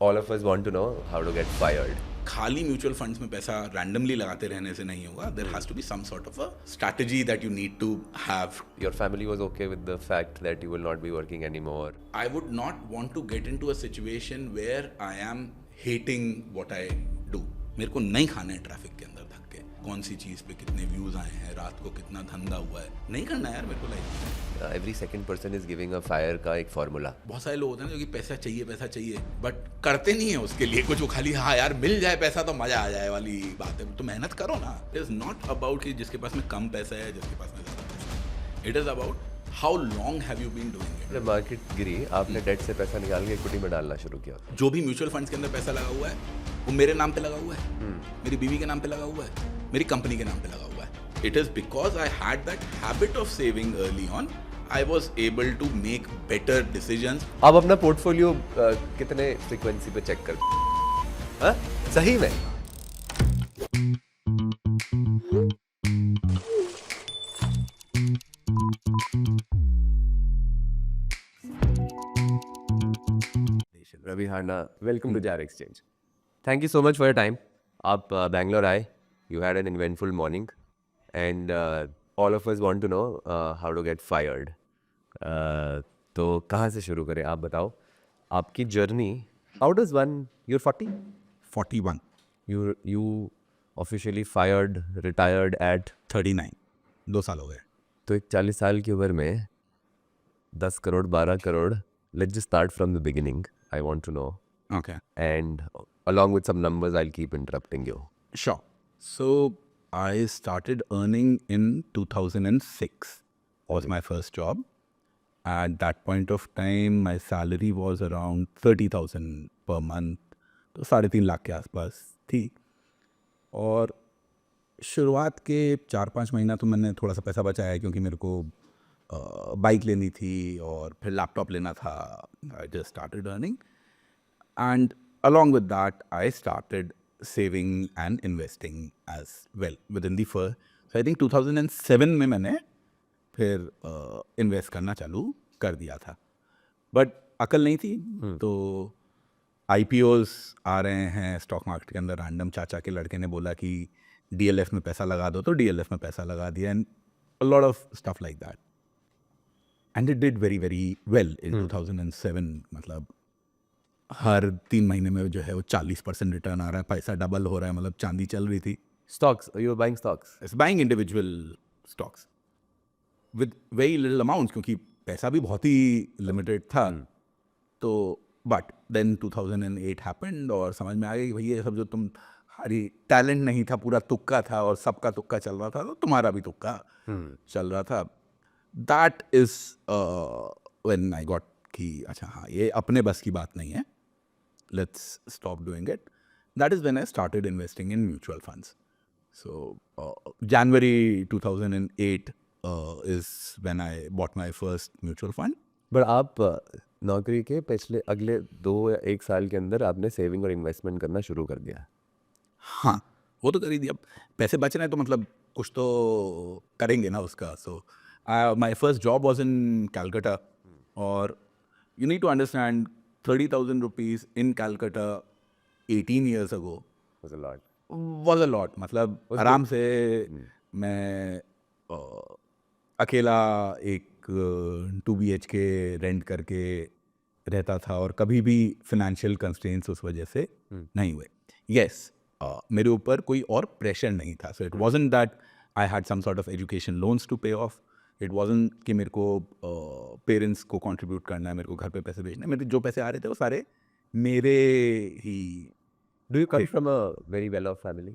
All of us want to know how to get fired. खाली mutual funds में पैसा randomly लगाते रहने से नहीं होगा. There has to be some sort of a strategy that you need to have. Your family was okay with the fact that you will not be working anymore. I would not want to get into a situation where I am hating what I do. मेरे को नहीं खाना है traffic के अंदर धक्के. कौन सी चीज़ पे कितने व्यूज आए हैं, रात को कितना धंधा हुआ है, नहीं करना यार मेरे को. Like Every second person is giving a fire का एक formula. बहुत सारे लोग होते हैं जो कि पैसा चाहिए बट करते नहीं है उसके लिए कुछ. वो खाली हाँ यार मिल जाए पैसा तो मजा आ जाए वाली बात है. तो मेहनत करो ना. इट इज नॉट अबाउट कि जिसके पास में कम पैसा है, जिसके पास में ज़्यादा पैसा है. It is about how long have you been doing it. जब मार्केट गिरी आपने डेट से पैसा निकाल के इक्विटी में डालना शुरू किया. जो भी म्यूचुअल फंड्स के अंदर पैसा लगा हुआ है वो मेरे नाम पे लगा हुआ है, मेरी बीवी के नाम पे लगा हुआ है, मेरी कंपनी के नाम पे लगा हुआ है. It is because I had that habit of saving early on. I was able to make better decisions. आप अपना पोर्टफोलियो कितने फ्रीक्वेंसी पे चेक करते हैं? सही में? Ravi Hana, welcome to Jar exchange. Thank you so much for your time. आप बैंगलोर आए. You had an eventful morning and all of us want to know how to get fired. तो कहाँ से शुरू करें, आप बताओ आपकी journey. How does one, you're 41. You officially fired, retired at 39. 2 साल हो गए. तो एक 40 साल की उम्र में 10 crore 12 crore. Let's just start from the beginning. I want to know. Okay. And along with some numbers, I'll keep interrupting you. Sure. So I started earning in 2006. Was my first job. At that point of time, my salary was around 30,000 per month. तो 3.5 लाख के आसपास थी. और शुरुआत के 4-5 महीना तो मैंने थोड़ा सा पैसा बचाया क्योंकि मेरे को बाइक लेनी थी और फिर लैपटॉप लेना था. I just started earning and along with that I started saving and investing as well within the first. So I think 2007 में मैंने फिर इन्वेस्ट करना चालू कर दिया था. बट अकल नहीं थी. तो IPOs आ रहे हैं स्टॉक मार्केट के अंदर. रैंडम चाचा के लड़के ने बोला कि DLF में पैसा लगा दो, तो DLF में पैसा लगा दिया. And a lot of stuff like that. And it did very very well in 2007. मतलब हर 3 महीने में जो है वो 40% रिटर्न आ रहा है. पैसा डबल हो रहा है. मतलब चांदी चल रही थी. Stocks, you were buying stocks? It's buying individual stocks with very little amounts क्योंकि पैसा भी बहुत ही लिमिटेड था. तो बट देन 2008 हैपेंड और समझ में आ गया कि भैया ये सब जो तुम हरी टैलेंट नहीं था, पूरा तुक्का था और सबका तुक्का चल रहा था, तो तुम्हारा भी तुक्का चल रहा था. That is when I got कि अच्छा हाँ ये अपने बस की बात नहीं है. Let's stop doing it. That is when I started investing in mutual funds. So January 2008 is when I bought my first mutual fund. But आप नौकरी के पिछले अगले 2 या 1 साल के अंदर आपने सेविंग और इन्वेस्टमेंट करना शुरू कर दिया. हाँ वो तो कर ही दिया. पैसे बच रहे हैं तो मतलब कुछ तो करेंगे ना उसका. So my first job was in Calcutta. और you need to understand 30,000 rupees in Calcutta 18 years ago Was a lot. was a lot. मतलब आराम से मैं अकेला एक 2 BHK रेंट करके रहता था और कभी भी फिनेंशियल कंस्ट्रेंट्स उस वजह से नहीं हुए. यस मेरे ऊपर कोई और प्रेशर नहीं था. So it wasn't that I had some sort of education loans to pay off. It wasn't कि मेरे को पेरेंट्स को कंट्रीब्यूट करना है, मेरे को घर पे पैसे भेजना है. मेरे जो पैसे आ रहे थे वो सारे मेरे ही. Do you come from a very well-off family?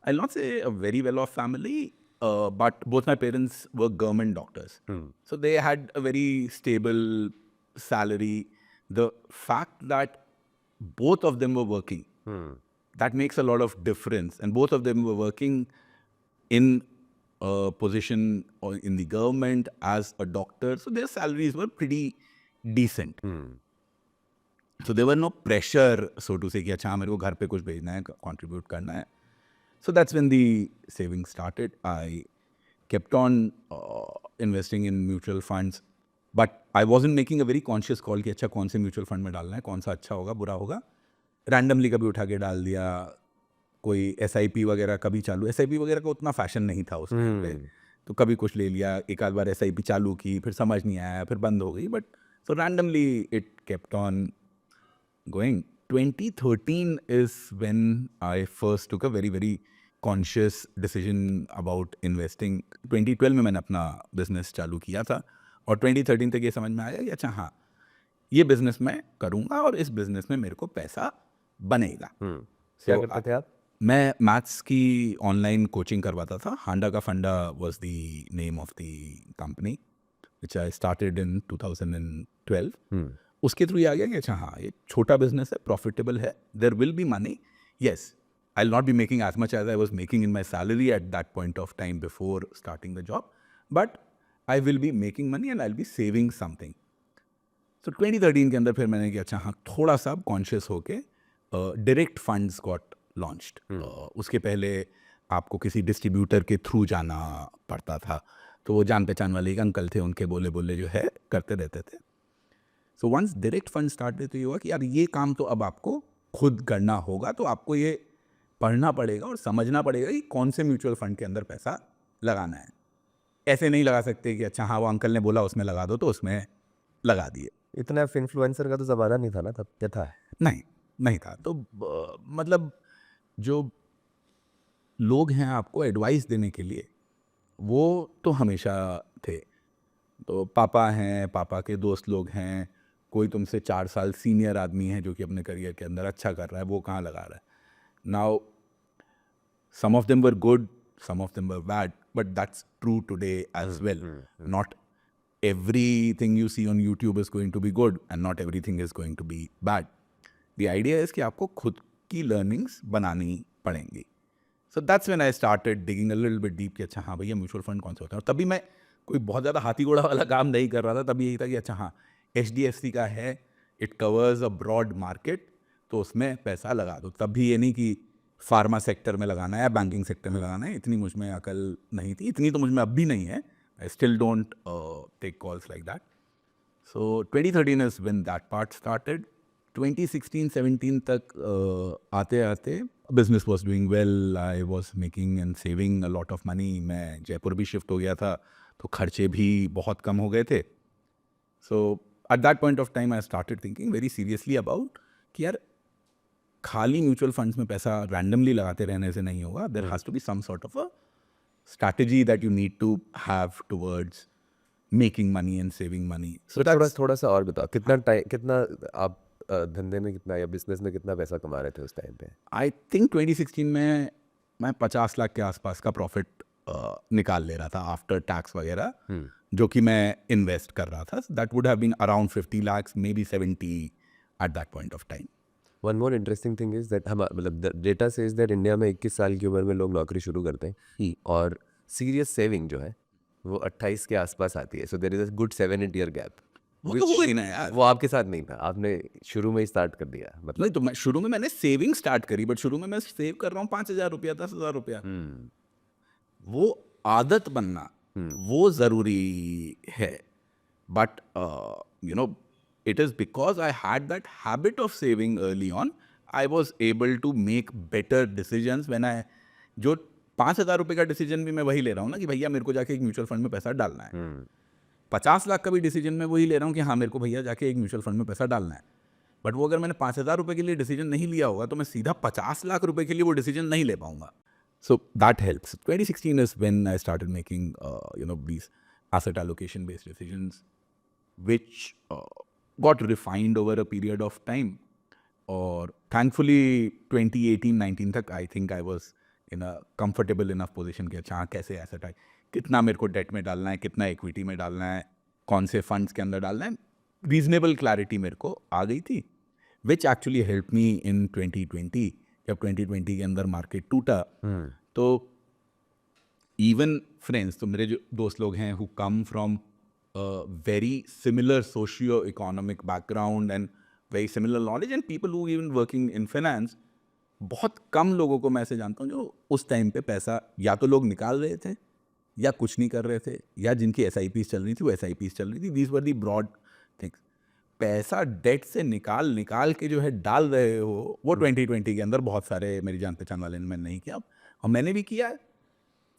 I'll not say a very well-off family, but both my parents were government doctors. So they had a very stable salary. The fact that both of them were working, that makes a lot of difference. And both of them were working in a position or in the government as a doctor. So their salaries were pretty decent. So there were no pressure, so to say, कि अच्छा मेरे को घर पे कुछ भेजना है, contribute करना है. So that's when the saving started. I kept on investing in mutual funds, but I wasn't making a very conscious call कि अच्छा कौन से mutual fund में डालना है, कौन सा अच्छा होगा, बुरा होगा. रैंडमली कभी उठा के डाल दिया, कोई SIP वगैरह कभी चालू, SIP वगैरह का उतना फैशन नहीं था उस टाइम पे, तो कभी कुछ ले लिया, एक आध बार SIP चालू की, फिर समझ नहीं आया, फिर बंद हो गई, but so randomly it kept on going. 2013 is when I first took a very, very conscious decision about investing. 2012 में मैंने अपना बिजनेस चालू किया था और 2013 तक ये समझ में आया कि अच्छा हाँ, ये बिजनेस मैं करूँगा और इस बिजनेस में मेरे को पैसा बनेगा। क्या करते थे आप? मैं मैथ्स की ऑनलाइन कोचिंग करवाता था। हांडा का फंडा was the name of the company which I started in 2012। उसके थ्रू ये आ गया कि अच्छा हाँ, ये छोटा बिजनेस है, प्रॉफिटेबल है, there will be money. Yes, I will not be making as much as I was making in my salary at that point of time before starting the job, but I will be making money and I will be saving something. So 2013 के अंदर फिर मैंने किया अच्छा हाँ, थोड़ा सा conscious होके डायरेक्ट फंड्स गॉट लॉन्च्ड। उसके पहले आपको किसी डिस्ट्रीब्यूटर के थ्रू जाना पड़ता था, तो वो जान पहचान वाले एक अंकल थे, उनके बोले बोले जो है करते रहते थे। So once direct fund start तो ये हुआ कि यार ये काम तो अब आपको खुद करना होगा, तो आपको ये पढ़ना पड़ेगा और समझना पड़ेगा कि कौन से म्यूचुअल फंड के अंदर पैसा लगाना है। ऐसे नहीं लगा सकते कि अच्छा हाँ वो अंकल ने बोला उसमें लगा दो तो उसमें लगा दिए। इतना इन्फ्लुएंसर का तो ज़माना नहीं था ना तब, क्या था? नहीं था। तो मतलब जो लोग हैं आपको एडवाइस देने के लिए वो तो हमेशा थे। तो पापा हैं, पापा के दोस्त लोग हैं, कोई तुमसे 4 साल सीनियर आदमी है जो कि अपने करियर के अंदर अच्छा कर रहा है, वो कहाँ लगा रहा है। Now some of them were good, some of them were bad, but that's true today as well. Not everything you see on YouTube is going to be good and not everything is going to be bad. The idea is कि आपको खुद की learnings बनानी पड़ेंगी. So that's when I started digging a little bit deep कि अच्छा हाँ भैया म्यूचुअल फंड कौन से होते हैं। और तभी मैं कोई बहुत ज़्यादा हाथी घोड़ा वाला काम नहीं कर रहा था। तभी यही था कि अच्छा हाँ, HDFC का है, it covers a broad market, तो उसमें पैसा लगा दो। तब भी ये नहीं कि फार्मा सेक्टर में लगाना है या बैंकिंग सेक्टर में लगाना है, इतनी मुझ में अकल नहीं थी, इतनी तो मुझ में अब भी नहीं है। I still don't take calls like that. So 2013 is when that part started. 2016-17 तक आते आते business was doing well, I was making and saving a lot of money. मैं जयपुर भी शिफ्ट हो गया था, तो खर्चे भी बहुत कम हो गए थे। So at that point of time I started thinking very seriously about कि यार खाली म्यूचुअल फंड्स में पैसा रैंडमली लगाते रहने से नहीं होगा। There has to be some sort of a strategy that you need to have towards making money and saving money. So थोड़ा सा और बताओ, कितना आप धंधे में कितना या बिजनेस में कितना पैसा कमा रहे थे उस टाइम पे? आई थिंक 2016 में मैं 50 लाख के आसपास का प्रॉफिट निकाल ले रहा था आफ्टर टैक्स वगैरह, जो कि मैं इन्वेस्ट कर रहा था। That would have been around 50 lakhs, maybe 70 at that point of time. One more interesting thing is that हम मतलब डेटा सेज दैट इंडिया में 21 साल की उम्र में लोग नौकरी शुरू करते हैं और सीरियस सेविंग जो है वो 28 के आसपास आती है। So there is a good 7-8 year gap. वो तो हुआ ही ना यार। वो आपके साथ नहीं था, आपने शुरू में ही स्टार्ट कर दिया मतलब। नहीं तो मैं शुरू में मैंने सेविंग स्टार्ट करी, बट शुरू में मैं सेव कर रहा हूँ 5,000 रुपया, 10,000 रुपया। वो आदत बनना वो ज़रूरी है। But you know it is because I had that habit of saving early on, I was able to make better decisions when I जो 5,000 रुपये का डिसीजन भी मैं वही ले रहा हूँ ना कि भैया मेरे को जाके एक म्यूचुअल फंड में पैसा डालना है। 50 लाख का भी डिसीजन मैं वही ले रहा हूँ कि हाँ मेरे को भैया जाके एक म्यूचुअल फंड में पैसा डालना है। बट वो अगर मैंने 5,000 रुपये के लिए डिसीजन नहीं लिया होगा तो मैं सीधा 50 लाख रुपये के लिए वो डिसीजन नहीं ले पाऊंगा। So that helps. 2016 is when I started making these asset allocation based decisions which got refined over a period of time. और thankfully 2018-19 तक I think I was in a comfortable enough position कि अच्छा कैसे asset है, कितना मेरे को date में डालना है, कितना इक्विटी में डालना है, कौन से फंड्स के अंदर डालना है, रीजनेबल क्लैरिटी मेरे को आ गई थी, विच एक्चुअली हेल्प मी इन 2020। जब 2020 के अंदर मार्केट टूटा तो इवन फ्रेंड्स, तो मेरे जो दोस्त लोग हैं who come from very similar socio-economic background and very similar knowledge and people who even working in finance, बहुत कम लोगों को मैं ऐसे जानता हूँ जो उस टाइम पे पैसा या तो लोग निकाल रहे थे या कुछ नहीं कर रहे थे, या जिनकी SIPs चल रही थी वो SIPs चल रही थी। These were the broad things. पैसा डेट से निकाल के जो है डाल रहे हो, वो 2020 के अंदर बहुत सारे मेरी जान पहचान वाले ने मैंने नहीं किया, और मैंने भी किया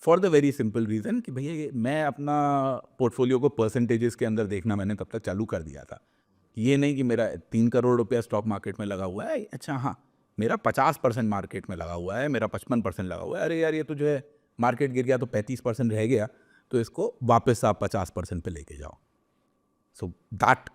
for the very simple reason कि भैया मैं अपना पोर्टफोलियो को परसेंटेजेस के अंदर देखना मैंने तब तक चालू कर दिया था। ये नहीं कि मेरा 3 करोड़ रुपया स्टॉक मार्केट में लगा हुआ है, अच्छा हाँ मेरा 50% मार्केट में लगा हुआ है, मेरा 55% लगा हुआ है, अरे यार ये तो जो है मार्केट गिर गया तो 35% रह गया, तो इसको वापस आप 50% पे लेके जाओ। So that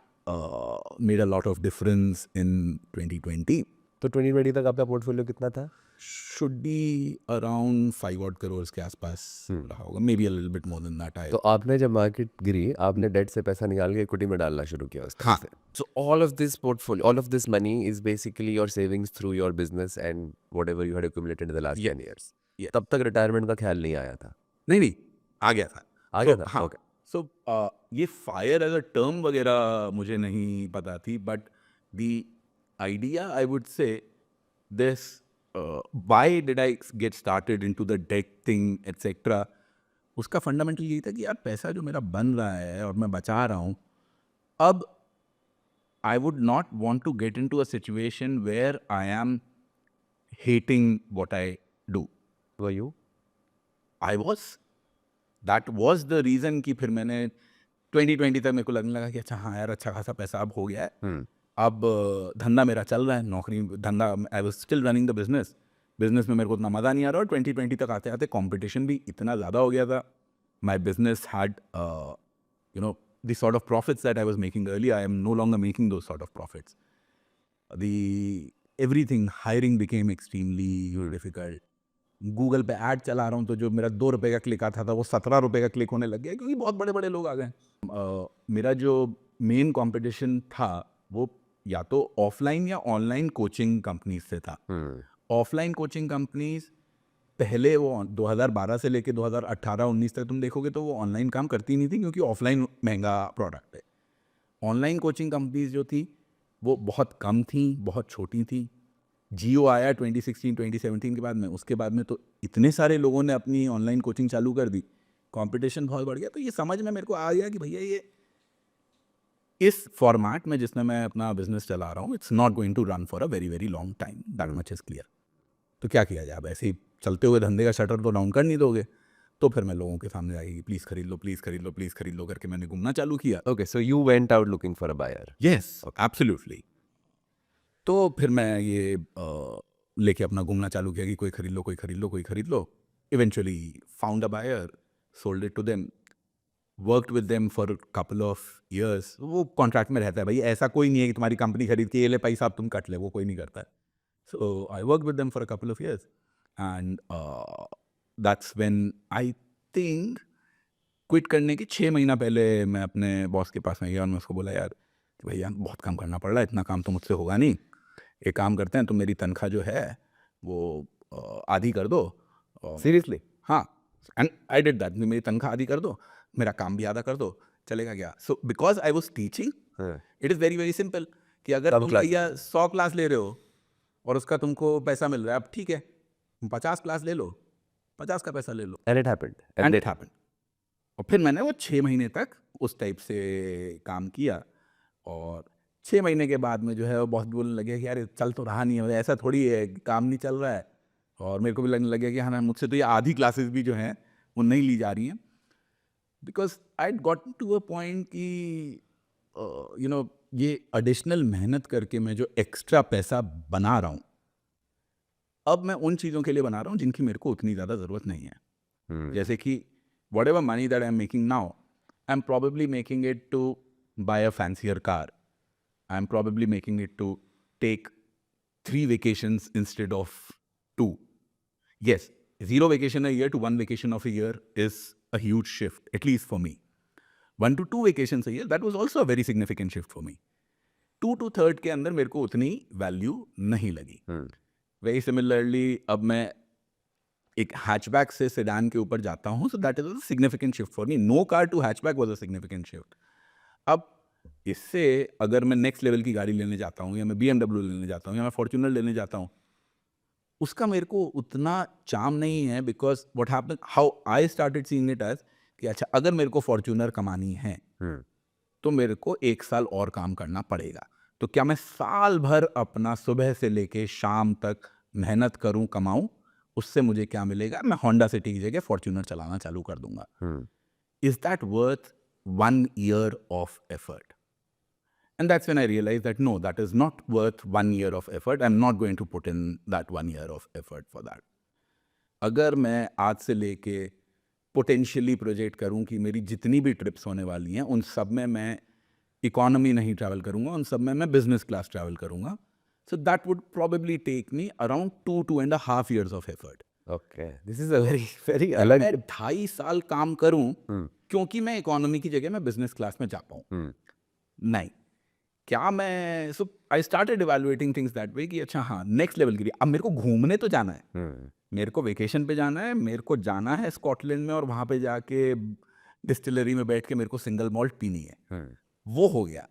made a lot of difference in 2020। तो 2020 तक आपका पोर्टफोलियो कितना था? Should be around 5 odd crores के आसपास रहा होगा, may be a little bit more than that. तो आपने जब मार्केट गिरी आपने डेट से पैसा निकाल के इक्विटी में डालना शुरू किया उस तरह हाँ। से। So all of this portfolio, all of this money is basically your savings through your business and whatever you had accumulated in the last 10 years। Yeah. तब तक रिटायरमेंट का ख्याल नहीं आया था? नहीं आ गया था। आ गया था? हाँ। Okay. सो ये फायर एज अ टर्म वगैरह मुझे नहीं पता थी, but the idea I would say this, why did I get started into the debt thing etcetera, उसका फंडामेंटल यही था कि यार पैसा जो मेरा बन रहा है और मैं बचा रहा हूँ, अब I would not want to get into a situation where I am hating what I do. Were you? I was, that was the reason कि फिर मैंने 2020 तक मेरे को लगने लगा कि अच्छा हाँ यार अच्छा खासा पैसा अब हो गया है, अब धंधा मेरा चल रहा है, नौकरी धंधा, I was still running the business में मेरे को उतना मज़ा नहीं आ रहा, और 2020 तक आते आते कंपटीशन भी इतना ज़्यादा हो गया था। My business had you know the sort of profits that I was making earlier, I am no longer making those sort of profits. The everything, hiring became extremely difficult. Google पे ad चला रहा हूँ तो जो मेरा 2 रुपये का click आता था वो 17 रुपये का क्लिक होने लग गया, क्योंकि बहुत बड़े बड़े लोग आ गए। मेरा जो मेन कंपटीशन था वो या तो ऑफलाइन या ऑनलाइन कोचिंग कंपनीज से था। ऑफलाइन कोचिंग कंपनीज पहले वो 2012 से लेके 2018-19 तक तुम देखोगे तो वो ऑनलाइन काम करती नहीं थी, क्योंकि ऑफलाइन महंगा प्रोडक्ट है। ऑनलाइन कोचिंग कंपनीज जो थी वो बहुत कम थी, बहुत छोटी थी। जियो आया 2016-2017 के बाद में, उसके बाद में तो इतने सारे लोगों ने अपनी ऑनलाइन कोचिंग चालू कर दी, कंपटीशन बहुत बढ़ गया। तो ये समझ में मेरे को आ गया कि भैया ये इस फॉर्मेट में जिसमें मैं अपना बिजनेस चला रहा हूँ, it's not going to run for a very very long time, that much is clear. तो क्या किया जाए, अब ऐसे ही चलते हुए धंधे का शटर तो डाउन कर नहीं दोगे, तो फिर मैं लोगों के सामने आएगी प्लीज़ खरीद लो, प्लीज़ खरीद लो, प्लीज़ खरीद लो करके मैंने घूमना चालू किया। Okay, so you went out looking for a buyer. Yes absolutely. तो फिर मैं ये लेके अपना घूमना चालू किया कि कोई खरीद लो, कोई खरीद लो, कोई खरीद लो। Eventually found a buyer, sold it to them, worked with them for couple of years. वो कॉन्ट्रैक्ट में रहता है भाई, ऐसा कोई नहीं है कि तुम्हारी कंपनी खरीद के ये ले पैसा अब तुम कट ले, वो कोई नहीं करता है। So I work with them for a couple of years, and that's when I think quit करने के 6 महीना पहले मैं अपने बॉस के पास में गया और मैं उसको बोला यार कि भैया बहुत काम करना पड़ रहा है, इतना काम तो मुझसे होगा नहीं, एक काम करते हैं तुम मेरी तनख्वाह जो है वो आधी कर दो। Seriously? हाँ, एंड आई डिड दैट, मेरी तनख्वाह आधी कर दो, मेरा काम भी आधा कर दो, चलेगा क्या? So because I was teaching, it is very very simple कि अगर तुम भैया 100 क्लास ले रहे हो और उसका तुमको पैसा मिल रहा है, अब ठीक है 50 क्लास ले लो, 50 का पैसा ले लो। And it happened. And it happened. और फिर मैंने वो 6 महीने तक उस टाइप से काम किया, और 6 महीने के बाद में जो है वो बहुत बोलने लगे कि यार चल तो रहा नहीं है, ऐसा थोड़ी है काम नहीं चल रहा है। और मेरे को भी लगने लगे कि हाँ मुझसे तो ये आधी क्लासेस भी जो हैं वो नहीं ली जा रही हैं, because I got to a point कि यू नो ये एडिशनल मेहनत करके मैं जो एक्स्ट्रा पैसा बना रहा हूँ, अब मैं उन चीज़ों के लिए बना रहा हूँ जिनकी मेरे को उतनी ज़्यादा ज़रूरत नहीं है। जैसे कि whatever money that I'm making now, I'm probably making it to buy a fancier car. I'm probably making it to take 3 vacations instead of 2. Yes, 0 vacation a year to 1 vacation of a year is a huge shift, at least for me. 1 to 2 vacations a year, that was also a very significant shift for me. 2 to 3rd के अंदर मेरे को उतनी value नहीं लगी। Very similarly, अब मैं एक हैचबैक से सेडान के ऊपर जाता हूँ, so that is a significant shift for me. No car to hatchback was a significant shift. अब इससे अगर मैं नेक्स्ट लेवल की गाड़ी लेने जाता हूँ, या मैं BMW लेने जाता हूँ, या मैं फॉर्च्यूनर लेने जाता हूँ, उसका मेरे को उतना चार्म नहीं है, because what happened, how I started seeing it as कि अच्छा अगर मेरे को फॉर्च्यूनर कमानी है तो मेरे को 1 साल और काम करना पड़ेगा। तो क्या मैं साल भर अपना सुबह से लेके शाम तक मेहनत करूँ, कमाऊँ, उससे मुझे क्या मिलेगा? मैं होंडा सिटी की जगह फॉर्च्यूनर चलाना चालू कर दूँगा। Is that worth 1 year of effort? And that's when I realized that no, that is not worth 1 year of effort. I'm not going to put in that 1 year of effort for that. अगर मैं आज से लेके potentially project करूं कि मेरी जितनी भी ट्रिप्स होने वाली हैं उन सब में मैं इकोनॉमी नहीं ट्रैवल करूंगा, उन सब में मैं बिजनेस क्लास ट्रैवल करूंगा, so that would probably take me around 2.5 years of effort. Okay, this is a very very मैं अलग 2.5 साल काम करूं क्योंकि मैं इकोनॉमी की जगह मैं बिजनेस क्लास में जा पाऊं? नहीं। क्या मैं so I started evaluating things that way कि अच्छा हाँ, नेक्स्ट लेवल के लिए अब मेरे को घूमने तो जाना है, मेरे को वेकेशन पे जाना है, मेरे को जाना है स्कॉटलैंड में और वहाँ पे जाके डिस्टिलरी में बैठ के मेरे को सिंगल मॉल्ट पीनी है, वो हो गया।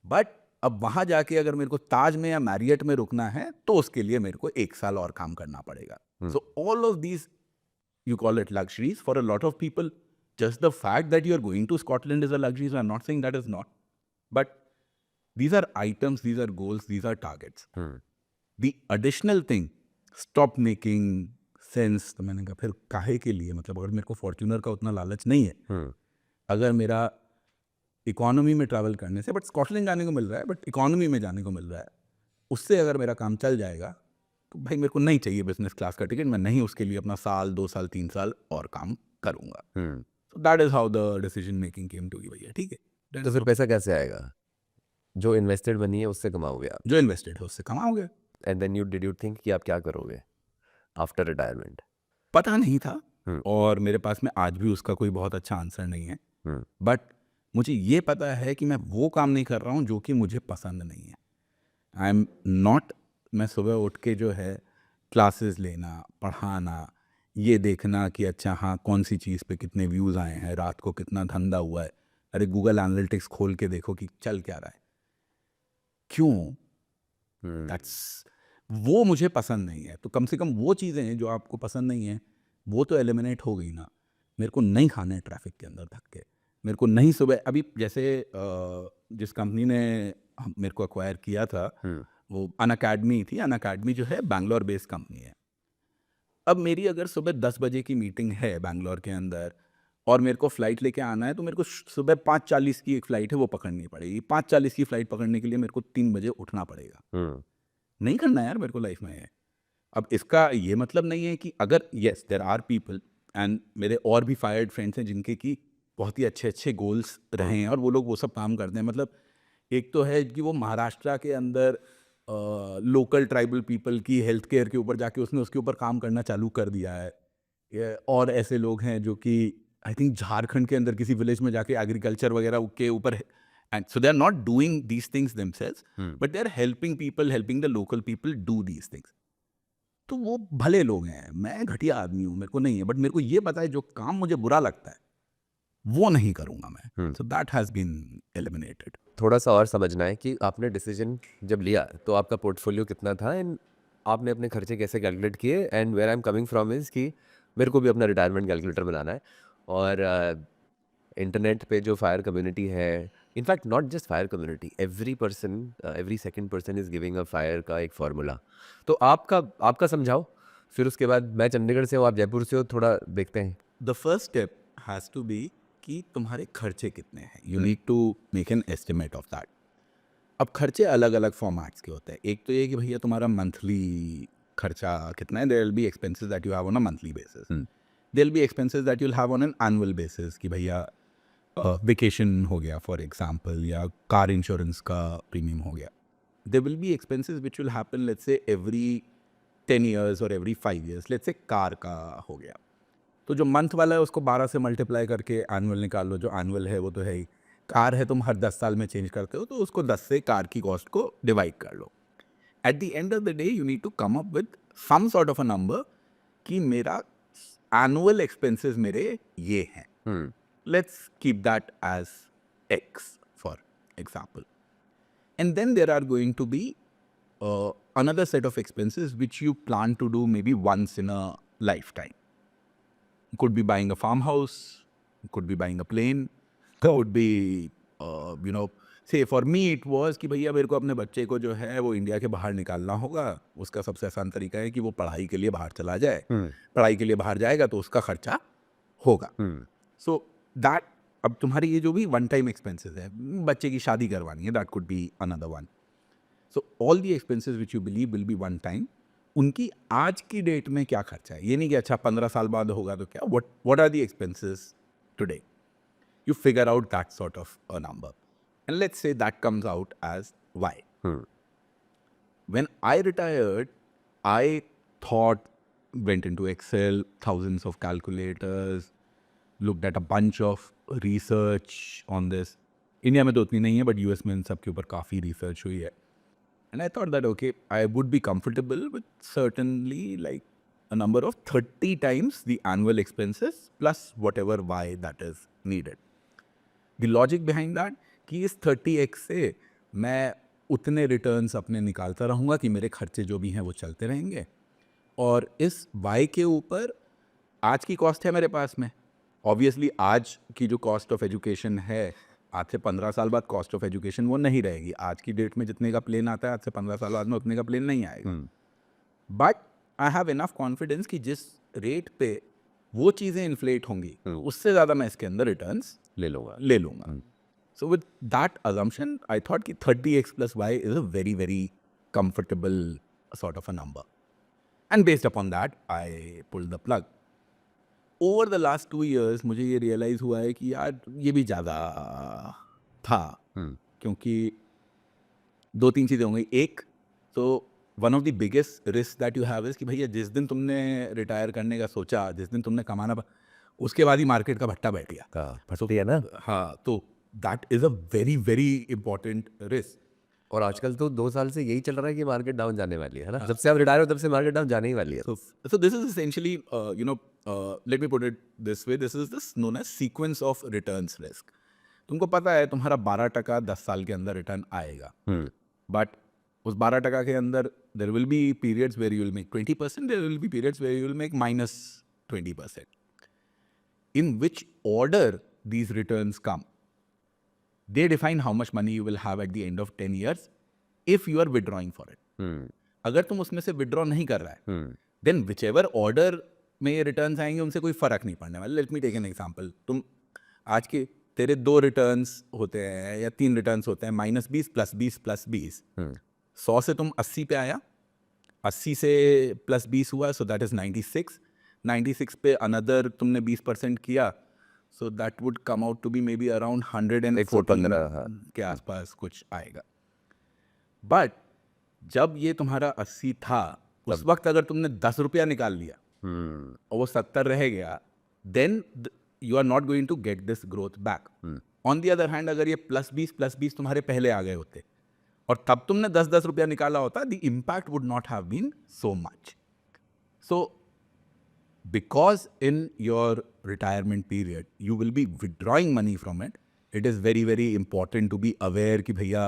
बट अब वहाँ जाके अगर मेरे को ताज में या मैरियट में रुकना है तो उसके लिए मेरे को 1 साल और काम करना पड़ेगा। So all of these you call it luxuries. For a lot of people, just the fact that you're going to Scotland is a luxury. So I'm not saying that is not. But these are items, these are goals, these are targets. The additional thing, stop making sense. तो मैंने कहा फिर काहे के लिए, मतलब अगर मेरे को फॉर्च्यूनर का उतना लालच नहीं है, अगर मेरा इकोनॉमी में ट्रैवल करने से, बट स्कॉटलैंड जाने को मिल रहा है, बट इकोनॉमी में जाने को मिल रहा है, उससे अगर मेरा काम चल जाएगा तो भाई मेरे को नहीं चाहिए बिजनेस क्लास का टिकट, मैं नहीं उसके लिए अपना साल 2 साल 3 साल और काम करूंगा। So that is how the decision making came to, भैया ठीक है। तो फिर पैसा कैसे आएगा? जो इन्वेस्टेड मनी है उससे कमाओगे आप, जो इन्वेस्टेड है उससे कमाओगे। And then did you think कि आप क्या करोगे आफ्टर रिटायरमेंट? पता नहीं था और मेरे पास में आज भी उसका कोई बहुत अच्छा आंसर नहीं है, बट मुझे ये पता है कि मैं वो काम नहीं कर रहा हूँ जो कि मुझे पसंद नहीं है। आई एम नॉट, मैं सुबह उठ के जो है क्लासेस लेना, पढ़ाना, ये देखना कि अच्छा हाँ कौन सी चीज़ पे कितने व्यूज़ आए हैं, रात को कितना धंधा हुआ है, अरे गूगल एनालिटिक्स खोल के देखो कि चल क्या रहा है, क्यों? दैट्स, वो मुझे पसंद नहीं है। तो कम से कम वो चीज़ें हैं जो आपको पसंद नहीं है वो तो एलिमिनेट हो गई ना। मेरे को नहीं खाना है ट्रैफिक के अंदर धक्के, मेरे को नहीं सुबह, अभी जैसे जिस कंपनी ने मेरे को अक्वायर किया था वो अनअकैडमी थी। अनअकैडमी जो है बैंगलोर बेस्ड कंपनी है। अब मेरी अगर सुबह 10 बजे की मीटिंग है बैंगलोर के अंदर और मेरे को फ़्लाइट लेके आना है तो मेरे को सुबह 5:40 की एक फ़्लाइट है वो पकड़नी पड़ेगी। 5:40 की फ़्लाइट पकड़ने के लिए मेरे को 3 बजे उठना पड़ेगा। नहीं करना यार मेरे को लाइफ में है। अब इसका ये मतलब नहीं है कि अगर yes there are people and मेरे और भी फायर्ड फ्रेंड्स हैं जिनके की बहुत ही अच्छे अच्छे गोल्स रहे हैं और वो लोग वो सब काम करते हैं। मतलब एक तो है कि वो महाराष्ट्र के अंदर लोकल ट्राइबल पीपल की हेल्थ केयर के ऊपर जाके उसने उसके ऊपर काम करना चालू कर दिया है। और ऐसे लोग हैं जो कि आई थिंक झारखंड के अंदर किसी विलेज में जाके एग्रीकल्चर वगैरह के ऊपर, and so they are not doing these things themselves but they are helping people, helping the local people do these things. तो वो भले लोग हैं, मैं घटिया आदमी हूँ, मेरे को नहीं है, बट मेरे को ये पता है जो काम मुझे बुरा लगता है वो नहीं करूँगा मैं। So that has been eliminated. थोड़ा सा और समझना है कि आपने डिसीजन जब लिया तो आपका पोर्टफोलियो कितना था एंड आपने अपने खर्चे कैसे कैलकुलेट किए, and where I am coming from is कि मेरे को भी अपना रिटायरमेंट कैलकुलेटर बनाना है और इंटरनेट पे जो फायर कम्युनिटी है, in fact not just fire community, every person, every second person is giving a fire का एक फार्मूला। तो आपका समझाओ, फिर उसके बाद मैं चंडीगढ़ से हूँ, आप जयपुर से हो, थोड़ा देखते हैं। The first step has to be कि तुम्हारे खर्चे कितने हैं। You need to make an estimate of that. अब खर्चे अलग अलग फॉर्मेट्स के होते हैं। एक तो ये कि भैया तुम्हारा मंथली खर्चा कितना है। There will be expenses that you have on a monthly basis, there will be expenses that you will have on an annual basis कि भैया वेकेशन हो गया फॉर एग्जांपल, या कार इंश्योरेंस का प्रीमियम हो गया। There will be expenses which will happen let's say every 10 years और every 5 years। Let's say car का हो गया तो जो मंथ वाला है उसको 12 से मल्टीप्लाई करके एनुअल निकाल लो। जो एनुअल है वो तो है ही। कार है तुम हर 10 साल में चेंज करते हो तो उसको 10 से कार की कॉस्ट को डिवाइड कर लो। At the end of the day you need to come up with some sort of a number कि मेरा एनुअल एक्सपेंसेस मेरे ये हैं। Let's keep that as X for example, and then there are going to be another set of expenses which you plan to do maybe once in a lifetime. Could be buying a farmhouse, could be buying a plane, could be you know से for me it was कि भैया मेरे को अपने बच्चे को जो है वो इंडिया के बाहर निकालना होगा। उसका सबसे आसान तरीका है कि वो पढ़ाई के लिए बाहर चला जाए। पढ़ाई के लिए बाहर जाएगा तो उसका खर्चा होगा। सो दैट, अब तुम्हारी ये जो भी वन टाइम एक्सपेंसेस है, बच्चे की शादी करवानी है, that could be another one. So all the expenses which you believe will be one time, उनकी आज की डेट में क्या खर्चा है। ये नहीं कि अच्छा 15 साल बाद होगा तो क्या, what are the expenses today. You figure out that sort of a number. And let's say that comes out as Y. When I retired, I thought, went into Excel, thousands of calculators, looked at a bunch of research on this. India में तो उतनी नहीं है, but US में इन सब के ऊपर काफ़ी research हुई है. And I thought that, okay, I would be comfortable with certainly like a number of 30 times the annual expenses plus whatever Y that is needed. The logic behind that कि इस 30x से मैं उतने returns अपने निकालता रहूँगा कि मेरे खर्चे जो भी हैं वो चलते रहेंगे, और इस y के ऊपर आज की कॉस्ट है मेरे पास में। ऑब्वियसली आज की जो कॉस्ट ऑफ एजुकेशन है, आज से 15 साल बाद कॉस्ट ऑफ एजुकेशन वो नहीं रहेगी। आज की डेट में जितने का प्लेन आता है, आज से 15 साल बाद में उतने का प्लेन नहीं आएगा। But I have enough confidence कि जिस रेट पे वो चीज़ें इन्फ्लेट होंगी, उससे ज़्यादा मैं इसके अंदर रिटर्न्स ले लूँगा। So with that assumption I thought कि 30x plus y is a very very comfortable sort of a number, and based upon that I pulled the plug. Over the last 2 years मुझे ये realise हुआ है कि यार ये भी ज़्यादा था, क्योंकि 2-3 चीज़ें होंगी। एक तो one of the biggest risk that you have is कि भैया जिस दिन तुमने रिटायर करने का सोचा, जिस दिन तुमने कमाना, उसके बाद ही मार्केट का भट्टा बैठ गया। फटती है ना। हाँ, तो that is a very very important risk. और आजकल तो 2 साल से यही चल रहा है कि मार्केट डाउन जाने वाली है ना। जब से आप रिटायर हो तब से मार्केट डाउन जाने ही वाली है। So this is essentially, let me put it this way, this is this known as sequence of returns risk. तुमको पता है तुम्हारा 12% 10 साल के अंदर रिटर्न आएगा, बट उस 12% के अंदर there will be periods where you will make 20%, there will be periods where you will make minus 20%. In which order these returns come, they define how much money you will have at the end of 10 years if you are withdrawing for it. अगर तुम उसमें से withdraw नहीं कर रहा है, then whichever order में ये रिटर्न्स आएंगे उनसे कोई फर्क नहीं पड़ने वाला। Let me take an example. तुम आज के तेरे 2 रिटर्न्स होते हैं या 3 रिटर्न्स होते हैं, -20 +20 +20। 100 से तुम 80 पे आया, 80 से +20 हुआ, सो दैट इज 96। 96 पे अनदर तुमने 20% किया, so that would come out to be maybe around 114 के आसपास कुछ आएगा। बट जब ये तुम्हारा 80 था, उस वक्त अगर तुमने 10 रुपया निकाल लिया और वो 70 रह गया, then you are not going to get this growth back. On the other hand, अगर ये +20 तुम्हारे पहले आ गए होते और तब तुमने 10-10 रुपया निकाला होता, the impact would not have been so much. So because in your retirement period you will be withdrawing money from it, it is very very important to be aware कि भैया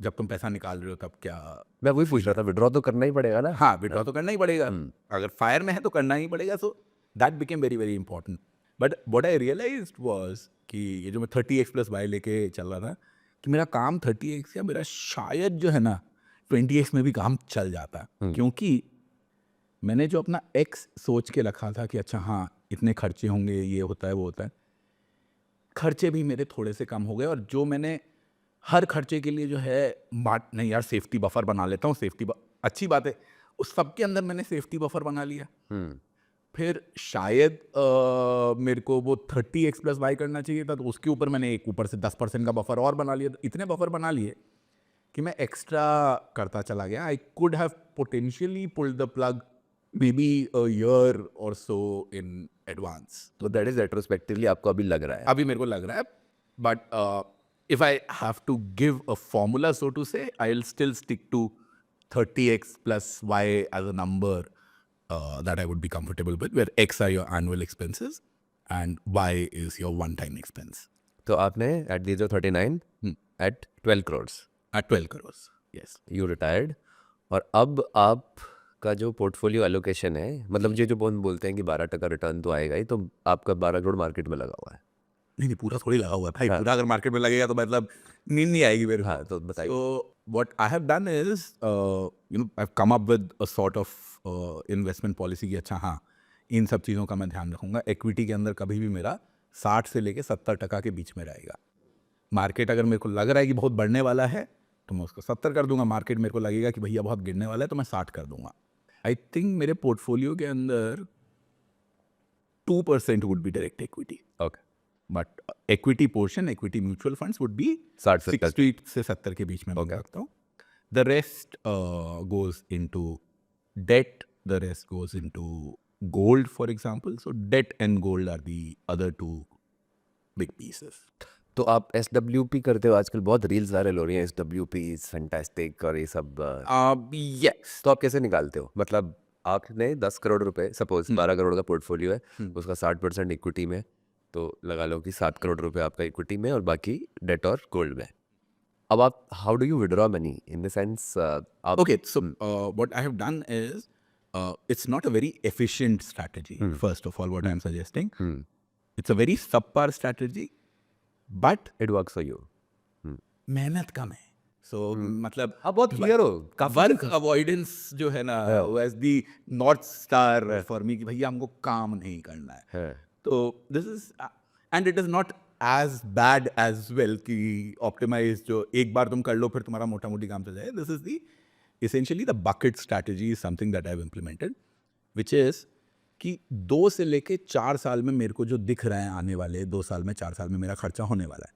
जब तुम पैसा निकाल रहे हो तब क्या। मैं वही पूछ रहा था, विड्रॉ तो करना ही पड़ेगा ना। हाँ, विड्रॉ तो करना ही पड़ेगा, अगर फायर में है तो करना ही पड़ेगा। So that became very very important. But what I realised was कि ये जो मैं 30x plus y लेके चल रहा था, कि मेरा काम 30x या मेरा शायद जो है ना 20x में भी काम चल जाता, क्योंकि मैंने जो अपना x सोच के रखा था कि अच्छा हाँ इतने खर्चे होंगे, ये होता है वो होता है, खर्चे भी मेरे थोड़े से कम हो गए। और जो मैंने हर खर्चे के लिए जो है नहीं यार सेफ्टी बफर बना लेता हूँ, अच्छी बात है, उस सब के अंदर मैंने सेफ्टी बफर बना लिया। फिर शायद मेरे को वो 30x plus y करना चाहिए था, तो उसके ऊपर मैंने एक ऊपर से 10% का बफर और बना लिया। तो इतने बफर बना लिए कि मैं एक्स्ट्रा करता चला गया। I could have potentially pulled the plug maybe a year or so in advance. तो दैट इज रेट्रोस्पेक्टिवली आपको अभी लग रहा है। अभी मेरे को लग रहा है, but if I have to give a formula, so to say, I'll still stick to 30x plus y as a number that I would be comfortable with, where x are your annual expenses and y is your one-time expense. तो आपने at the age of 39 at 12 crores At 12 crores, yes. you retired, और अब आप का जो portfolio allocation है, मतलब ये जो बोलते हैं कि 12% रिटर्न तो आएगा ही, तो आपका 12 करोड़ मार्केट में लगा हुआ है। नहीं पूरा थोड़ी लगा हुआ है भाई, हाँ। पूरा अगर मार्केट में लगेगा तो मतलब नींद नहीं आएगी मेरे को। हाँ, तो बताइए। So what I have done is, I've come up with a sort of investment policy कि अच्छा हाँ, इन सब चीज़ों का मैं ध्यान रखूंगा। इक्विटी के अंदर कभी भी मेरा 60 से लेके 70% के बीच में रहेगा। मार्केट अगर मेरे को लग रहा है कि बहुत बढ़ने वाला है तो मैं उसको 70 कर दूंगा, मार्केट मेरे को लगेगा कि भैया बहुत गिरने वाला है तो मैं 60 कर दूंगा। आई थिंक मेरे पोर्टफोलियो के अंदर 2% would be direct equity, okay, but equity portion, equity mutual funds would be 60-70 60 से 70 के बीच में मैं Okay. रखता हूँ। The rest goes into debt, the rest goes into gold for example. So debt and gold are the other two big pieces. तो आप SWP करते हो? आजकल बहुत रील्स वायरल हो रही हैं, SWP इज फैंटास्टिक और ये सब। यस, तो आप कैसे निकालते हो? मतलब आपने 10 करोड़ रुपए, सपोज 12 करोड़ का पोर्टफोलियो है, उसका 60% इक्विटी में, तो लगा लो कि 7 करोड़ रुपए आपका इक्विटी में और बाकी डेट और गोल्ड में। अब आप how do you withdraw money in the sense आप okay, so what I have done is, it's not a very efficient strategy. First of all, what I'm suggesting, it's a very subpar strategy, but it works for you? मेहनत कम है। सो मतलब आप बहुत clear हो काफी। Work avoidance जो है ना, as the north star for me कि भैया हमको काम नहीं करना है। है। तो this is, and it is not as bad as well कि ऑप्टिमाइज जो एक बार तुम कर लो फिर तुम्हारा मोटा मोटी काम चल जाए। This is the essentially the bucket strategy is something that I've implemented, which is कि 2 से लेके 4 साल में मेरे को जो दिख रहा है आने वाले 2 साल में 4 साल में मेरा खर्चा होने वाला है।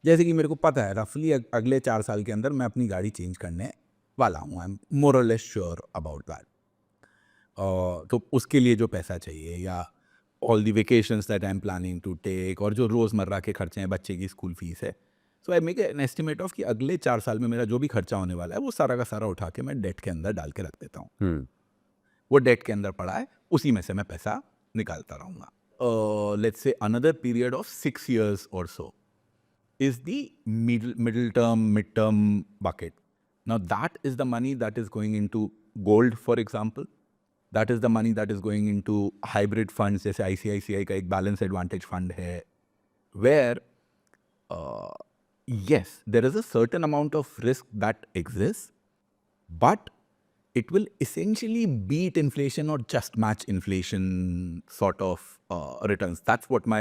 जैसे कि मेरे को पता है रफली अगले 4 साल के अंदर मैं अपनी गाड़ी चेंज करने वाला हूँ। आई एम मोर और लेस श्योर अबाउट दैट। तो उसके लिए जो पैसा चाहिए, या all the vacations that I am planning to take, और जो रोज़मर्रा के खर्चे हैं, बच्चे की स्कूल फीस है। So I make an estimate of कि अगले 4 साल में मेरा जो भी खर्चा होने वाला है वो सारा का सारा उठा के मैं डेट के अंदर डाल के रख देता हूँ। वो डेट के अंदर पड़ा है, उसी में से मैं पैसा निकालता रहूँगा। Let's say another period of 6 years or so is the middle term, mid term bucket. Now that is the money that is going into gold, for example. That is the money that is going into hybrid funds, जैसे ICICI का एक balance advantage fund है, where yes, there is a certain amount of risk that exists, but it will essentially beat inflation or just match inflation sort of returns. That's what my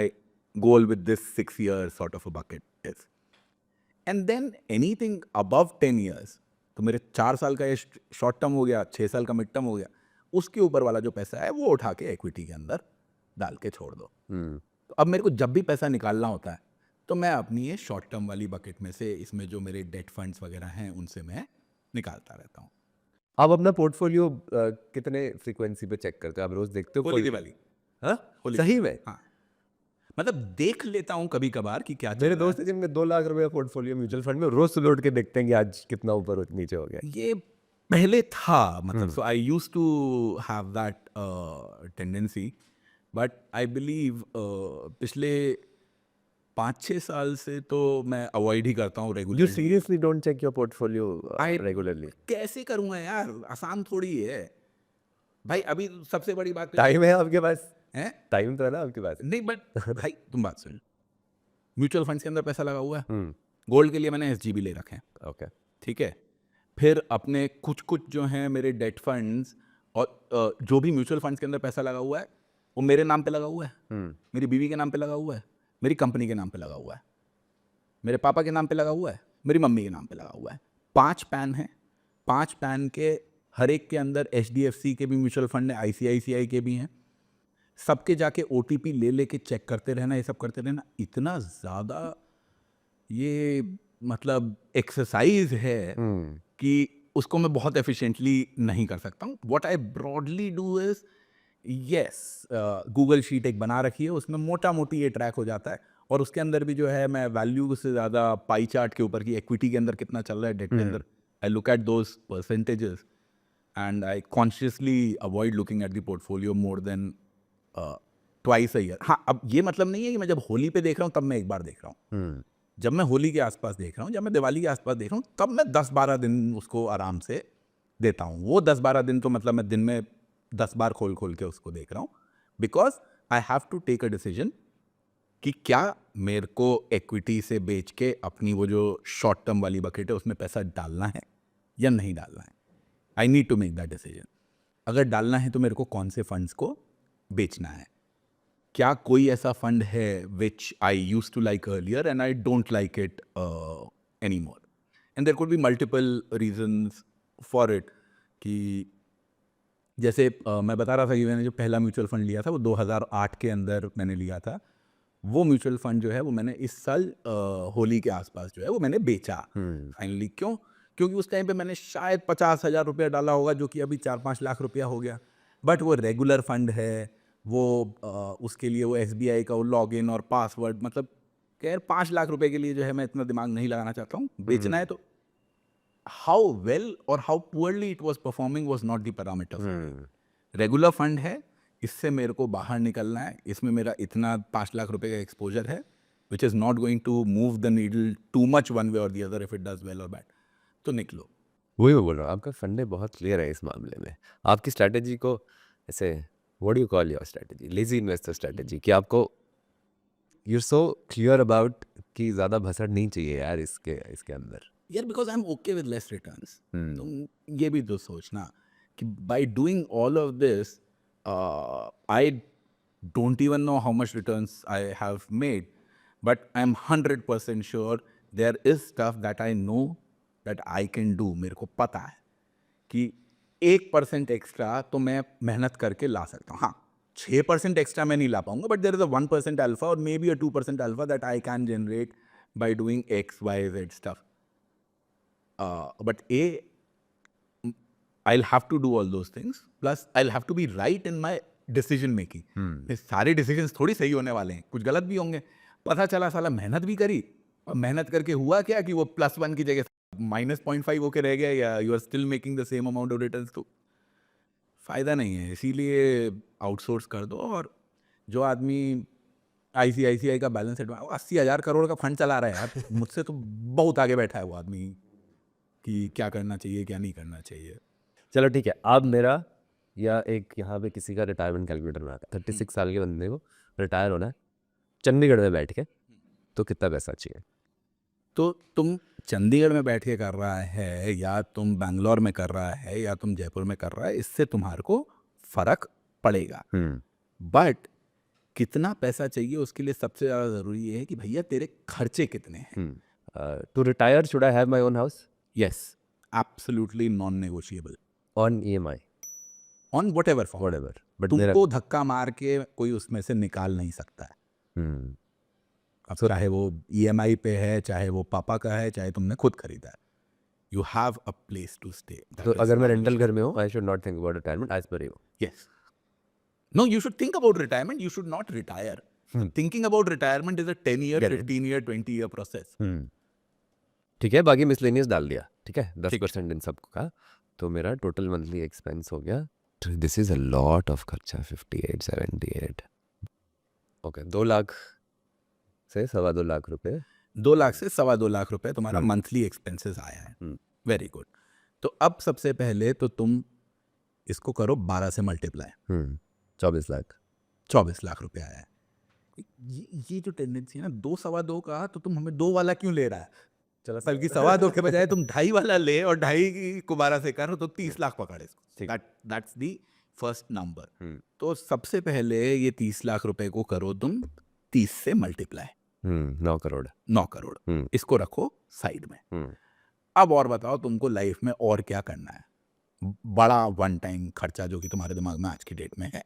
goal with this 6 year sort of a bucket is. And then anything above 10 years, तो मेरे 4 साल का ये short term हो गया, 6 साल का mid term हो गया, उसके ऊपर वाला जो पैसा है वो उठा के इक्विटी के अंदर डाल के छोड़ दो। तो अब मेरे को जब भी पैसा निकालना होता है तो मैं अपनी ये शॉर्ट टर्म वाली बकेट में से, इसमें जो मेरे डेट फंड्स वगैरह हैं उनसे मैं निकालता रहता हूँ। आप अपना पोर्टफोलियो कितने फ्रीक्वेंसी पे चेक करते हो? आप रोज देखते हो? होली दिवाली। हाँ? होली सही में? हाँ, मतलब देख लेता हूँ कभी कभार कि क्या चल मेरे रहा है। दोस्त है जिनमें 2 लाख रुपए का पोर्टफोलियो म्यूचुअल फंड में, रोज सुबह उठ के देखते हैं कि आज कितना ऊपर नीचे हो गया। ये पहले था, मतलब so I used to have that tendency, but I believe पिछले 5-6 साल से तो मैं अवॉइड ही करता हूँ you regular. Seriously don't check your portfolio I- regularly? कैसे करूँगा यार, आसान थोड़ी है भाई। अभी सबसे बड़ी बात टाइम है आपके पास? है, टाइम तो है ना आपके पास? नहीं बट भाई तुम बात सुन, म्यूचुअल फंड्स के अंदर पैसा लगा हुआ है, गोल्ड के लिए मैंने SGB ले रखे हैं, ओके। ठीक है। फिर अपने कुछ कुछ जो हैं मेरे डेट फंड्स, और जो भी म्यूचुअल फंड्स के अंदर पैसा लगा हुआ है वो मेरे नाम पे लगा हुआ है, मेरी बीवी के नाम पे लगा हुआ है, मेरी कंपनी के नाम पे लगा हुआ है, मेरे पापा के नाम पे लगा हुआ है, मेरी मम्मी के नाम पे लगा हुआ है। 5 पैन हैं, 5 पैन के हर एक के अंदर HDFC के भी म्यूचुअल फंड है, ICICI के भी हैं। सबके जाके OTP ले लेके चेक करते रहना, ये सब करते रहना, इतना ज़्यादा ये मतलब एक्सरसाइज है कि उसको मैं बहुत एफिशिएंटली नहीं कर सकता हूँ। What I broadly do is, yes, Google sheet एक बना रखी है, उसमें मोटा मोटी ये ट्रैक हो जाता है, और उसके अंदर भी जो है मैं वैल्यू से ज़्यादा पाई चार्ट के ऊपर की इक्विटी के अंदर कितना चल रहा है, डेट के अंदर, I look at those percentages and I consciously avoid looking at the portfolio more than twice a year. हाँ, अब ये मतलब नहीं है कि मैं जब होली पे देख रहा हूँ तब मैं एक बार देख रहा हूँ। जब मैं होली के आसपास देख रहा हूँ, जब मैं दिवाली के आसपास देख रहा हूँ, तब मैं 10-12 दिन उसको आराम से देता हूँ। वो 10-12 दिन तो मतलब मैं दिन में 10 बार खोल खोल के उसको देख रहा हूँ, because I have to take a decision कि क्या मेरे को इक्विटी से बेच के अपनी वो जो शॉर्ट टर्म वाली बकेट है उसमें पैसा डालना है या नहीं डालना है. I need to make that decision. अगर डालना है तो मेरे को कौन से फंड्स को बेचना है. क्या कोई ऐसा फंड है which I used to like earlier and I don't like it any more. And there could be multiple reasons for it. कि जैसे मैं बता रहा था कि मैंने जो पहला म्यूचुअल फंड लिया था वो 2008 के अंदर मैंने लिया था. वो म्यूचुअल फंड जो है वो मैंने इस साल होली के आसपास जो है वो मैंने बेचा फाइनली. क्यों? क्योंकि उस टाइम पे मैंने शायद 50,000 रुपया डाला होगा, जो कि अभी 4-5 लाख रुपया हो गया. बट वो रेगुलर फंड है, वो उसके लिए वो SBI का वो लॉगिन और पासवर्ड, मतलब खैर 5 लाख रुपए के लिए जो है मैं इतना दिमाग नहीं लगाना चाहता हूँ. बेचना है तो हाउ वेल और how poorly it was performing was not the parameter. Regular fund है, इससे मेरे को बाहर निकलना है, इसमें मेरा इतना 5 लाख रुपए का एक्सपोजर है which is not going to move the needle too much one way और the other if it does well और बैड. तो निकलो. वही मैं बोल रहा हूँ, आपका फंडे बहुत क्लियर है इस मामले में. आपकी स्ट्रैटेजी को ऐसे what do you call your strategy, lazy investor strategy, कि आपको you are so clear about कि ज़्यादा भसड़ नहीं चाहिए यार इसके अंदर. यार because I am okay with less returns. तुम ये भी तो सोचना कि by doing all of this I don't even know how much returns I have made, but I am 100% sure there is stuff that I know that I can do. मेरे को पता है कि 1% एक्स्ट्रा तो मैं मेहनत करके ला सकता हूँ. हाँ, 6% एक्स्ट्रा मैं नहीं ला पाऊंगा, but there is a 1% alpha और maybe a 2% alpha that I can generate by doing XYZ stuff. But I'll have to do all those things. Plus, I'll have to be right in my decision making. ये सारे decisions थोड़ी सही होने वाले हैं, कुछ गलत भी होंगे. पता चला साला मेहनत भी करी और मेहनत करके हुआ क्या कि वो +1 की जगह -0.5 होके रह गया, या you are still making the same amount of returns. तो फायदा नहीं है. इसीलिए आउटसोर्स कर दो. और जो आदमी ICICI का बैलेंस शीट 80,000 करोड़ का फंड चला रहा है यार, मुझसे तो बहुत आगे बैठा है वो आदमी कि क्या करना चाहिए क्या नहीं करना चाहिए. चलो ठीक है, अब मेरा या एक यहाँ पे किसी का रिटायरमेंट कैलकुलेटर बनाता है. 36 साल के बंदे को रिटायर होना है चंडीगढ़ में बैठ के, तो कितना पैसा चाहिए? तो तुम चंडीगढ़ में बैठ के कर रहा है या तुम बैंगलोर में कर रहा है या तुम जयपुर में कर रहा है, इससे तुम्हारे को फर्क पड़ेगा. बट कितना पैसा चाहिए उसके लिए सबसे ज़्यादा ज़रूरी ये है कि भैया तेरे खर्चे कितने हैं. To retire should I have my own house? Yes, absolutely non negotiable. On EMI? On whatever for. Whatever. But तुमको धक्का मार के कोई उसमें से निकाल नहीं सकता है. अब चाहे वो EMI पे है, चाहे वो पापा का है, चाहे तुमने खुद खरीदा है, you have a place to stay. तो अगर मैं रेंटल घर में हूँ, I should not think about retirement age पर you? Yes. No, you should think about retirement. You should not retire. Thinking about retirement is a 10-year, 15-year, 20-year process. ठीक है, बाकी मिसलेनियस डाल दिया, ठीक है, 10% इन सबको का, तो मेरा टोटल मंथली एक्सपेंस हो गया. This is a lot of खर्चा. 58-78. ओके, 2 लाख से 2.25 लाख रुपए. 2 लाख से 2.25 लाख रुपए तुम्हारा मंथली एक्सपेंसेस आया है. Very good. तो अब सबसे पहले तो तुम इसको करो 12 से मल्टीप्लाई. 24 लाख. 24 लाख रुपए आया है. ये जो टेंडेंसी है ना 2-2.25 का, तो तुम हमें 2 वाला क्यों ले रहा है? चलो साल की 2.25 के बजाय तुम 2.5 वाला ले और 2.5 को 12 से करो तो 30 लाख पकड़ इसको. That's the first number. तो सबसे पहले ये 30 लाख रुपए को करो तुम 30 से मल्टीप्लाई. 9 करोड़. 9 करोड़. इसको रखो साइड में. अब और बताओ तुमको लाइफ में और क्या करना है, बड़ा वन टाइम खर्चा जो कि तुम्हारे दिमाग में आज की डेट में है.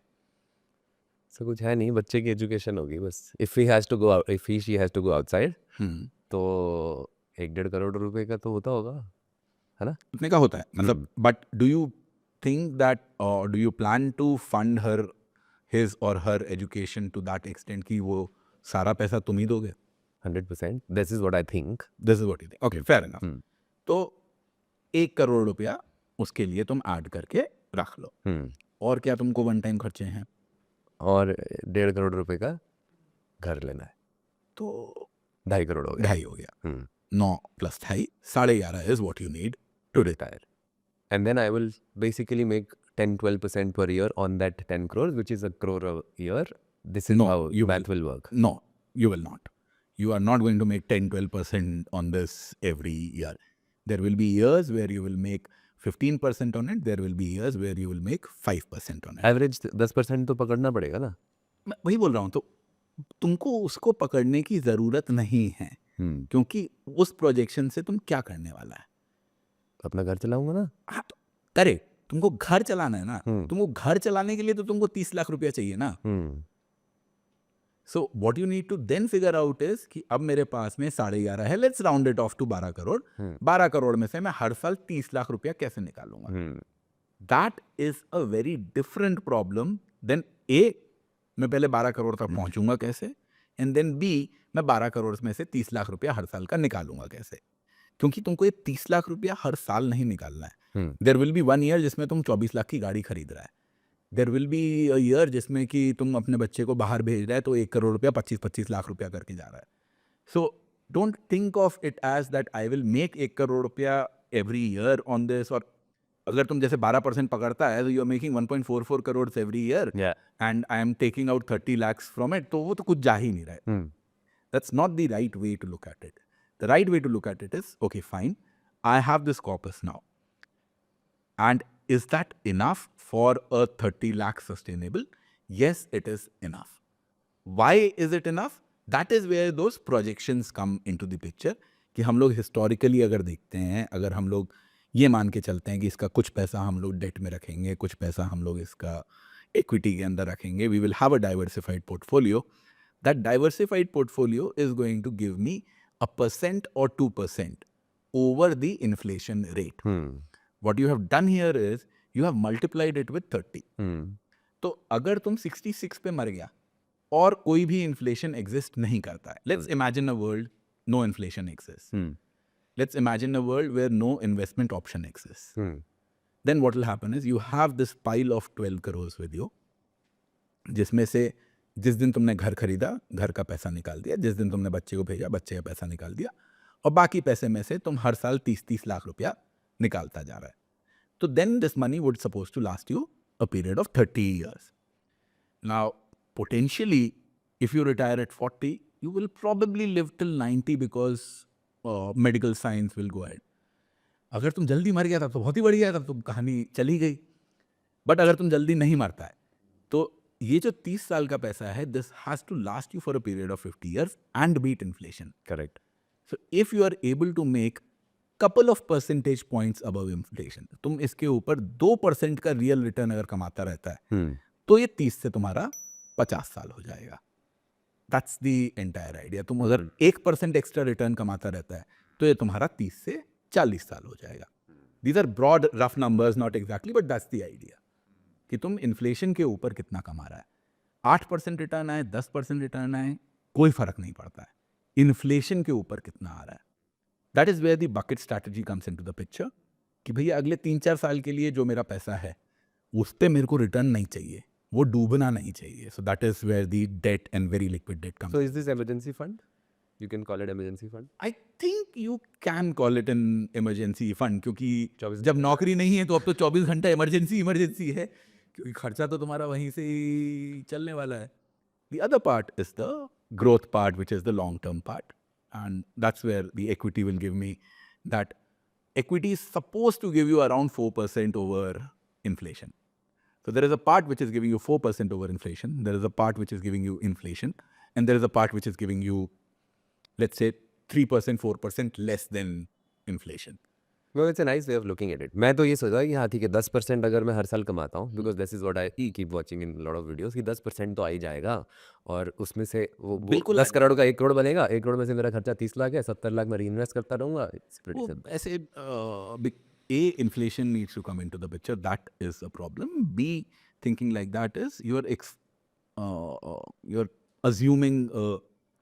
सो कुछ है नहीं, बच्चे की एजुकेशन होगी बस. If he has to go, if he she has to go outside, तो 1-1.5 करोड़ रुपए का तो होता होगा, है ना? उतने का होता है मतलब. But do you think that, do you plan to fund her his or her education to that extent कि वो सारा पैसा तुम ही दोगे? 100%. This is what I think. This is what you think. Okay, fair enough. तो 1 करोड़ रुपया उसके लिए तुम ऐड करके रख लो. और क्या तुमको वन टाइम खर्चे हैं? और 1.5 करोड़ रुपए का घर लेना है, तो 2.5 करोड़ हो गया. 2.5 हो गया. 9 + 2.5 11.5 is what you need to retire. And then I will basically make 10-12% per year on that 10 crores, which is 1 crore a year. This is No, how you math will work. No, you will not. You are not going to make 10-12% on this every year. There will be years where you will make 15% on it. There will be years where you will make 5% on it. Average 10% तो पकड़ना पड़ेगा ना. मैं वही बोल रहा हूँ, तो तुमको उसको पकड़ने की ज़रूरत नहीं है, क्योंकि उस प्रोजेक्शन से तुम क्या करने वाला है? अपना घर चलाऊंगा ना. हाँ, तो करे, तुमको घर चलाना है ना. तुमको घर चलाने के लिए तो तुमको 30 लाख रुपया चाहिए ना. So what you need to then figure out is कि अब मेरे पास में 11.5 है, let's round it off to 12 crore. 12 crore में से मैं हर साल 30 लाख रुपया कैसे निकालूंगा? That is a very different problem than a, मैं पहले 12 करोड़ तक पहुंचूंगा कैसे, एंड देन बी, मैं 12 करोड़ में से 30 लाख रुपया हर साल का निकालूंगा कैसे? क्योंकि तुमको ये 30 लाख रुपया हर साल नहीं निकालना है. देयर विल बी 1 ईयर जिसमें तुम 24 लाख की गाड़ी खरीद रहा है. There will be a year जिसमें कि तुम अपने बच्चे को बाहर भेज रहा है, तो 1 करोड़ रुपया 25-25 लाख रुपया करके जा रहा है. So don't think of it as that I will make 1 crore रुपया एवरी ईयर ऑन दिस. और अगर तुम जैसे 12% पकड़ता है तो you are making 1.44 crore every year and I am taking out 30 lakhs from it, तो वो तो कुछ जा ही नहीं रहा है. That's not the right way to look at it. The right way to look at it is, okay, fine, I have this corpus now. And is that enough for a 30 lakh sustainable? Yes, it is enough. Why is it enough? That is where those projections come into the picture. कि हम लोग historically अगर देखते हैं, अगर हम लोग ये मान के चलते हैं कि इसका कुछ पैसा हम लोग डेट में रखेंगे, कुछ पैसा हम लोग इसका equity के अंदर रखेंगे, we will have a diversified portfolio. That diversified portfolio is going to give me 1% or 2% over the inflation rate. What you have done here is you have multiplied it with 30. तो अगर तुम 66 पे मर गया और कोई भी इन्फ्लेशन एग्जिस्ट नहीं करता है, let's imagine a world no inflation exist, let's imagine a world where no investment option exist, then what will happen is you have this pile of 12 crore with you, जिसमें से जिस दिन तुमने घर खरीदा, घर का पैसा निकाल दिया, जिस दिन तुमने बच्चे को भेजा, बच्चे का पैसा निकाल दिया, और बाकी पैसे में से तुम हर साल 30-30 लाख रुपया निकालता जा रहा है. तो then this money would suppose to last you a period of 30 years. Now potentially if you retire at 40, you will probably live till 90 because medical science will go ahead. अगर तुम जल्दी मर गया तब तो बहुत ही बढ़िया है, तब तो कहानी चली गई. बट अगर तुम जल्दी नहीं मरता है तो ये जो 30 साल का पैसा है, this has to last you for a period of 50 years and beat inflation. Correct. So if you are able to make couple of percentage points above inflation, तुम इसके ऊपर 2% का रियल रिटर्न अगर कमाता रहता है तो ये 30 से तुम्हारा 50 साल हो जाएगा. That's the entire idea. तुम अगर 1% एक्स्ट्रा रिटर्न कमाता रहता है तो ये तुम्हारा 30 से 40 साल हो जाएगा. These are broad rough numbers, not exactly, but that's the idea कि तुम इन्फ्लेशन के ऊपर कितना कमा रहा है. 8% रिटर्न आए, 10% रिटर्न आए, कोई फर्क नहीं पड़ता है. इन्फ्लेशन के ऊपर कितना आ रहा है, that is where the bucket strategy comes into the picture. कि भैया अगले 3-4 साल के लिए जो मेरा पैसा है उस पर मेरे को रिटर्न नहीं चाहिए, वो डूबना नहीं चाहिए. So that is where the debt and very liquid debt comes. So is this emergency fund? You can call it emergency fund. I think you can call it an emergency fund, क्योंकि 24 जब नौकरी नहीं है तो अब तो 24 घंटा emergency है, क्योंकि खर्चा तो तुम्हारा वहीं से ही चलने वाला है. The other part is the growth part, which is the long-term part. And that's where the equity will give me that. Equity is supposed to give you around 4% over inflation. So there is a part which is giving you 4% over inflation. There is a part which is giving you inflation. And there is a part which is giving you, let's say, 3%, 4% less than inflation. Well, it's a nice way of looking at it. मैं तो ये सोचा कि हाँ ठीक है 10% अगर मैं हर साल कमाता हूँ, because this is what I keep watching in lot of videos, कि 10% तो आ ही जाएगा और उसमें से वो बिल्कुल 10 करोड़ का 1 करोड़ बनेगा. 1 करोड़ में से मेरा खर्चा 30 लाख है, 70 लाख मैं री इन्वेस्ट करता रहूँगा. It's pretty simple. ऐसे inflation needs to come into the picture. That is a problem. B, thinking like that is you're assuming a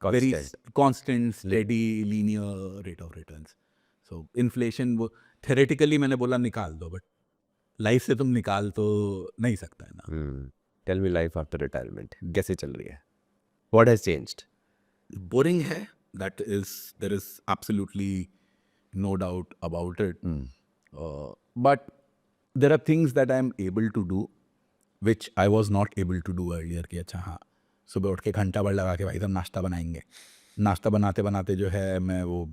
very constant, steady, linear rate of returns. So inflation वो theoretically मैंने बोला निकाल दो, but life से तुम निकाल तो नहीं सकता है ना. Tell me life after retirement कैसे चल रही है? What has changed? बोरिंग है, that is, there is absolutely no doubt about it. But there are things that I am able to do which I was not able to do earlier. कि अच्छा हाँ, सुबह उठ के घंटा भर लगा के भाई साहब नाश्ता बनाएंगे। नाश्ता बनाते बनाते जो है मैं वो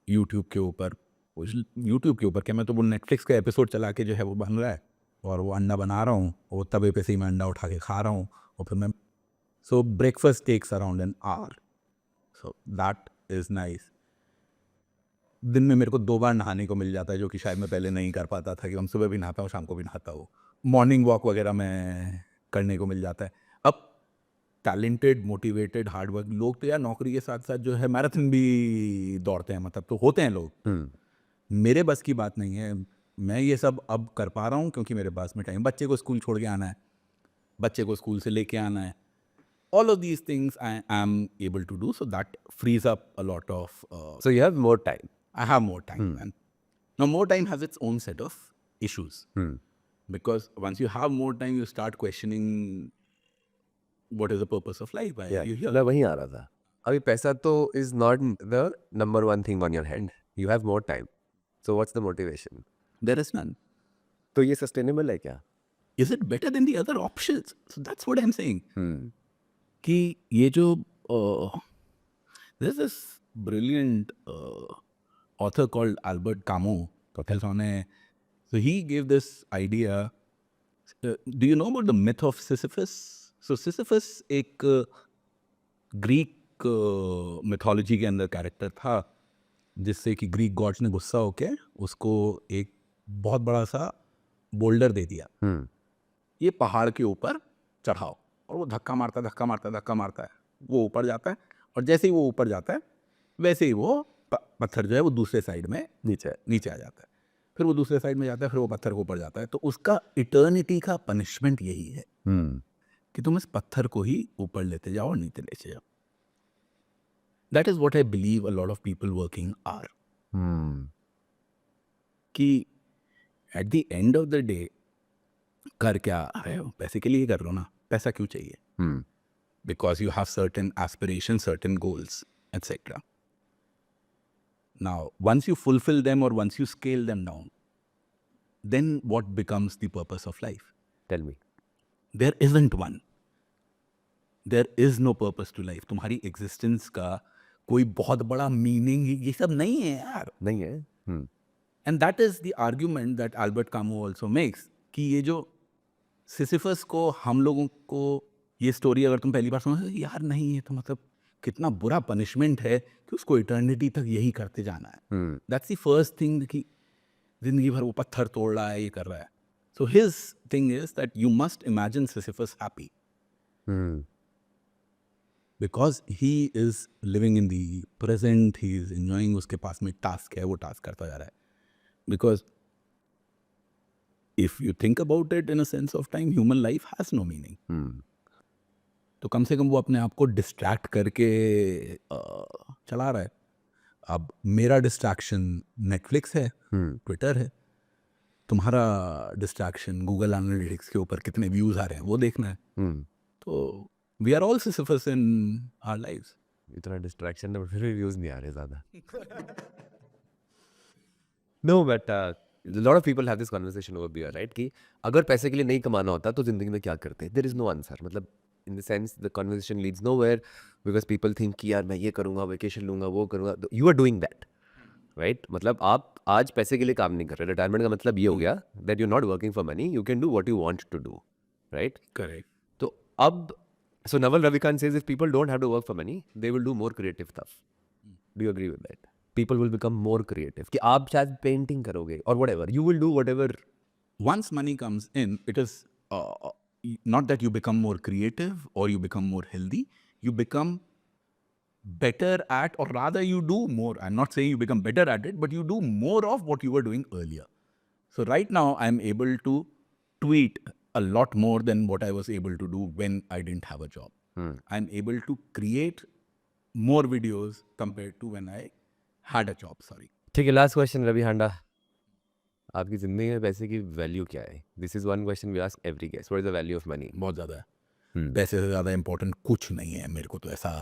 यूट्यूब के ऊपर क्या, मैं तो वो नेटफ्लिक्स का एपिसोड चला के जो है वो बन रहा है और वो अंडा बना रहा हूँ, वो तवे पे से ही मैं अंडा उठा के खा रहा हूँ और फिर मैं so breakfast takes around an hour, so that is nice. दिन में मेरे को 2 बार नहाने को मिल जाता है, जो कि शायद मैं पहले नहीं कर पाता था, कि हम सुबह भी नहाता हूँ शाम को भी नहाता हूँ। मॉर्निंग वॉक वगैरह में करने को मिल जाता है। अब टैलेंटेड, मोटिवेटेड, हार्ड वर्क लोग तो यार नौकरी के साथ साथ जो है मैराथन भी दौड़ते हैं, मतलब तो होते हैं लोग। मेरे बस की बात नहीं है। मैं ये सब अब कर पा रहा हूँ क्योंकि मेरे पास में टाइम, बच्चे को स्कूल छोड़ के आना है, बच्चे को स्कूल से लेके आना है, all of these things I am able to do, so that frees up a lot of So you have more time. I have more time, man. Now more time has its own set of issues, because once you have more time you start questioning what is the purpose of life, why are you here? मैं वहीं आ रहा था। अभी पैसा तो is not the number one thing on your hand. You have more time. So what's the motivation? There is none. तो ये sustainable है क्या? Is it better than the other options? So that's what I'm saying. कि ये जो there's this brilliant author called Albert Camus. So he gave this idea. Do you know about the myth of Sisyphus? So Sisyphus एक Greek mythology के अंदर character था, जिससे कि Greek gods ने गुस्सा होके उसको एक बहुत बड़ा सा बोल्डर दे दिया, ये पहाड़ के ऊपर चढ़ाओ, और वो धक्का मारता है, वो ऊपर जाता है, और जैसे ही वो ऊपर जाता है वैसे ही वो पत्थर जो है वो दूसरे साइड में नीचे आ जाता है, फिर वो दूसरे साइड में जाता है, फिर वो पत्थर के ऊपर जाता है। तो उसका इटर्निटी का पनिशमेंट यही है कि तुम इस पत्थर को ही ऊपर लेते जाओ और नीचे लेते जाओ। That is what I believe a lot of people working are, कि at the end of the day कर क्या रहे हो? पैसे के लिए कर रहे हो ना, पैसा क्यों चाहिए? Because you have certain aspirations, certain goals, etc. Now, once you fulfill them or once you scale them down, then what becomes the purpose of life? Tell me. There isn't one. There is no purpose to life. तुम्हारी existence का कोई बहुत बड़ा meaning ये सब नहीं है यार। नहीं है। And that is the argument that Albert Camus also makes, कि ये जो सिसिफस को हम लोगों को ये स्टोरी अगर तुम पहली बार सुनो यार नहीं, ये तो मतलब कितना बुरा पनिशमेंट है कि उसको इटर्निटी तक यही करते जाना है। दैट्स द फर्स्ट थिंग, कि जिंदगी भर वो पत्थर तोड़ रहा है, ये कर रहा है। So his thing is that you must imagine Sisyphus happy, because he is living in the present, he is enjoying, उसके पास में टास्क है, वो टास्क करता जा रहा है। Because if you think about it in a sense of time, human life has no meaning. तो कम से कम वो अपने आप को डिस्ट्रैक्ट करके चला रहा है। अब मेरा डिस्ट्रैक्शन नेटफ्लिक्स है, ट्विटर है, तुम्हारा डिस्ट्रैक्शन गूगल एनालिटिक्स के ऊपर कितने व्यूज आ रहे हैं वो देखना है। तो we are all Sisyphus in our lives. इतना डिस्ट्रैक्शन है, फिर भी व्यूज नहीं आ रहे ज़्यादा। No but lot of people have this conversation over beer, right, कि अगर पैसे के लिए नहीं कमाना होता तो जिंदगी में क्या करते? There is no answer. मतलब in the sense the conversation leads nowhere, because people think कि यार मैं ये करूँगा, वेकेशन लूँगा, वो करूँगा। You are doing that, right? मतलब आप आज पैसे के लिए काम नहीं कर रहे। रिटायरमेंट का मतलब ये हो गया that you not working for money, you can do what you want to do, right? Correct. तो अब सो Naval Ravikant says if people don't have to work for money, they will do more creative stuff. Do you agree with that? People will become more creative. कि आप शायद painting करोगे or whatever. You will do whatever. Once money comes in, it is not that you become more creative or you become more healthy. You become better at, or rather you do more. I'm not saying you become better at it, but you do more of what you were doing earlier. So right now I'm able to tweet a lot more than what I was able to do when I didn't have a job. I'm able to create more videos compared to when I had a job. Sorry. ठीक है, last question Ravi हांडा, आपकी जिंदगी में पैसे की value क्या है? This is one question we ask every guest, what is the value of money? बहुत ज़्यादा है। पैसे से ज़्यादा इम्पोर्टेंट कुछ नहीं है, मेरे को तो ऐसा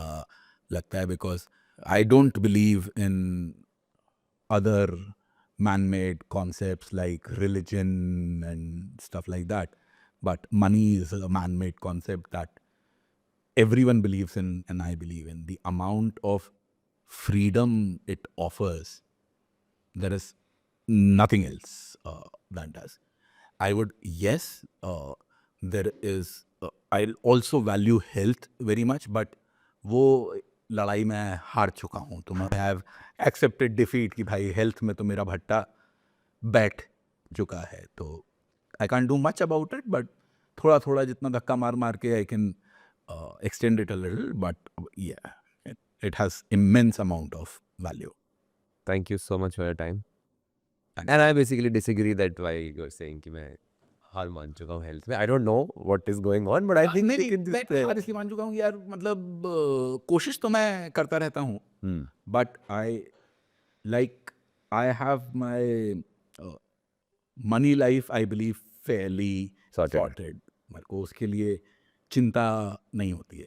लगता है, because I don't believe in other man-made concepts like religion and stuff like that, but money is a man-made concept that everyone believes in and I believe in. The amount of freedom it offers, there is nothing else that does. I would, yes, there is, I also value health very much, but वो लड़ाई में हार चुका हूँ. तो मैं have accepted defeat कि भाई हेल्थ में तो मेरा भट्टा बैठ चुका है. तो I can do much about it, but थोड़ा थोड़ा जितना धक्का मार मार के I can extend it a little, but yeah, it has immense amount of value. Thank you so much for your time. And I basically disagree that why you're saying कि मैं हार मान चुका हूँ हेल्थ में. I don't know what is going on, but I think नहीं, we can मैं just हार इसलिए मान चुका हूँ यार, मतलब कोशिश तो मैं करता रहता हूँ, but I have my money life, I believe, fairly sorted. मेरे को उसके लिए चिंता नहीं होती है.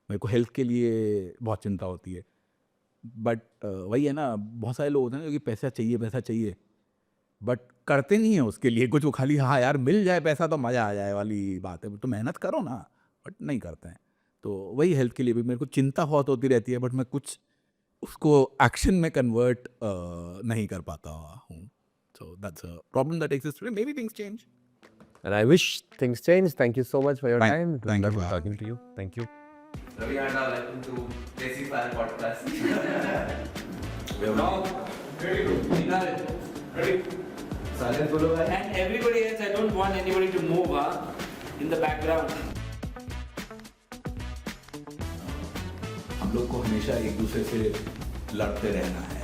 मेरे को हेल्थ के लिए बहुत चिंता होती है, बट वही है ना, बहुत सारे लोग होते हैं ना जो कि पैसा चाहिए, बट करते नहीं है उसके लिए कुछ. वो खाली हाँ यार मिल जाए पैसा तो मज़ा आ जाए वाली बात है. तो मेहनत करो ना, बट नहीं करते हैं. तो वही हेल्थ के लिए भी मेरे को चिंता बहुत होती रहती है, बट मैं कुछ उसको एक्शन में कन्वर्ट नहीं कर पाता हूँ. So that's a problem that exist today. May be things change. And I wish things change. Thank you so much for your Thank- time. It was thank you lovely for talking to you. Thank you. Ravi Handa, welcome to Basic Fire Podcast. Silence बोलो भाई. And everybody else, I don't want anybody to move in the background. हम लोग को हमेशा एक दूसरे से लड़ते रहना है.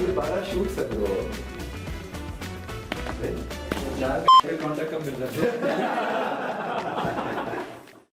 दोबारा शूट सकते हो. कॉन्टेक्ट कब मिल रहा है?